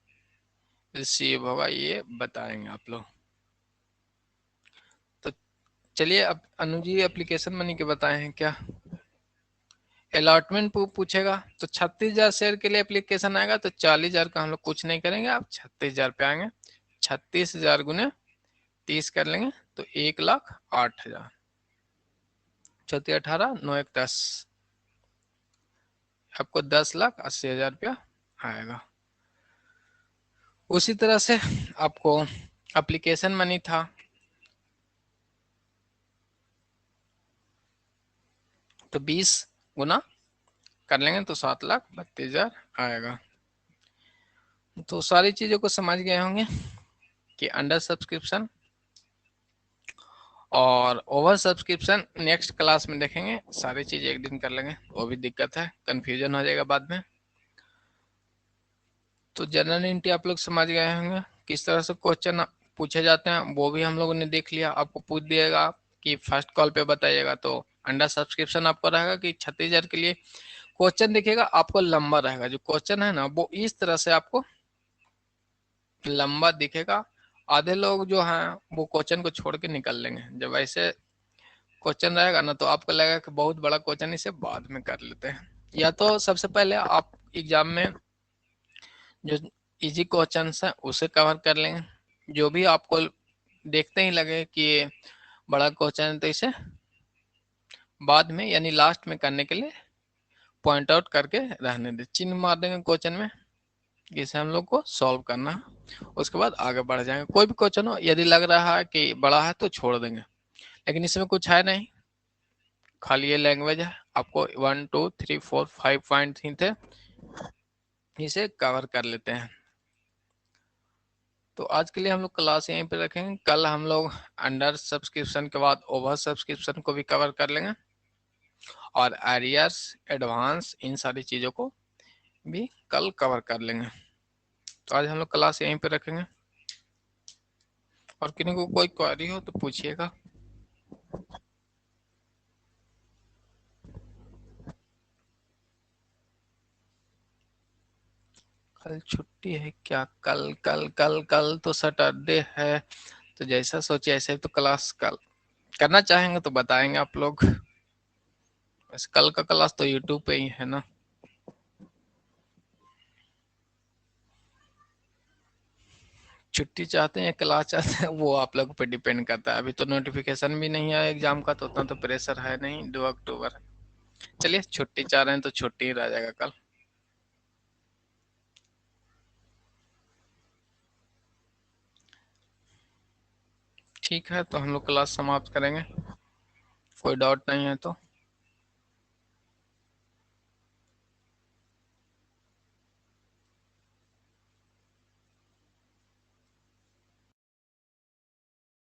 रिसीव होगा, ये बताएंगे आप लोग। तो चलिए अब अनु जी एप्लीकेशन मनी के बताए हैं क्या। अलॉटमेंट पूछेगा तो 36,000 शेयर के लिए एप्लीकेशन आएगा, तो 40,000 का हम लोग कुछ नहीं करेंगे, आप 36,000 पे आएंगे। 36,000 गुने 30 कर लेंगे तो 1,08,000। 34 18 9 1 10, आपको 10,80,000 रुपया आएगा। उसी तरह से आपको एप्लीकेशन मनी था तो 20 गुना कर लेंगे तो 7,32,000 आएगा। तो सारी चीजों को समझ गए होंगे कि अंडर सब्सक्रिप्शन और ओवर सब्सक्रिप्शन नेक्स्ट क्लास में देखेंगे। सारी चीजें एक दिन कर लेंगे, वो भी दिक्कत है, कंफ्यूजन हो जाएगा बाद में। तो जनरल एंट्री आप लोग समझ गए होंगे, किस तरह से क्वेश्चन पूछे जाते हैं वो भी हम लोगों ने देख लिया। आपको पूछ दिएगा कि फर्स्ट कॉल पे बताइएगा, तो अंडर सब्सक्रिप्शन आपको रहेगा कि 36,000 के लिए क्वेश्चन दिखेगा, आपको लंबा रहेगा। जो क्वेश्चन है ना वो इस तरह से आपको लंबा दिखेगा। आधे लोग जो हैं वो क्वेश्चन को छोड़ के निकल लेंगे। जब ऐसे क्वेश्चन रहेगा ना तो आपको लगेगा कि बहुत बड़ा क्वेश्चन, इसे बाद में कर लेते हैं। या तो सबसे पहले आप एग्जाम में जो इजी क्वेश्चन है उसे कवर कर लेंगे। जो भी आपको देखते ही लगे कि ये बड़ा क्वेश्चन है तो इसे बाद में यानी लास्ट में करने के लिए पॉइंट आउट करके रहने दे, चिन्ह मार देंगे क्वेश्चन में, इसे हम लोग को सॉल्व करना है। उसके बाद आगे बढ़ जाएंगे। कोई भी क्वेश्चन हो यदि लग रहा है कि बड़ा है तो छोड़ देंगे, लेकिन इसमें कुछ है नहीं, खाली ये लैंग्वेज है। आपको 1 2 3 4 5 पॉइंट ही थे, इसे कवर कर लेते हैं। तो आज के लिए हम लोग क्लास यहीं पे रखेंगे। कल हम लोग अंडर सब्सक्रिप्शन के बाद ओवर सब्सक्रिप्शन को भी कवर कर लेंगे, और एरियर्स, एडवांस, इन सारी चीज़ों को भी कल कवर कर लेंगे। तो आज हम लोग क्लास यहीं पे रखेंगे, और किसी को कोई क्वेरी हो तो पूछिएगा। कल छुट्टी है क्या? कल कल कल कल तो सैटरडे है, तो जैसा सोचे ऐसे तो क्लास कल करना चाहेंगे तो बताएंगे आप लोग। वैसे कल का क्लास तो यूट्यूब पे ही है ना। छुट्टी चाहते हैं क्लास चाहते हैं, वो आप लोग पे डिपेंड करता है। अभी तो नोटिफिकेशन भी नहीं आया एग्जाम का, तो उतना तो प्रेशर है नहीं, 2 अक्टूबर है। चलिए छुट्टी चाह रहे हैं तो छुट्टी ही रह जाएगा कल। ठीक है, तो हम लोग क्लास समाप्त करेंगे। कोई डाउट नहीं है तो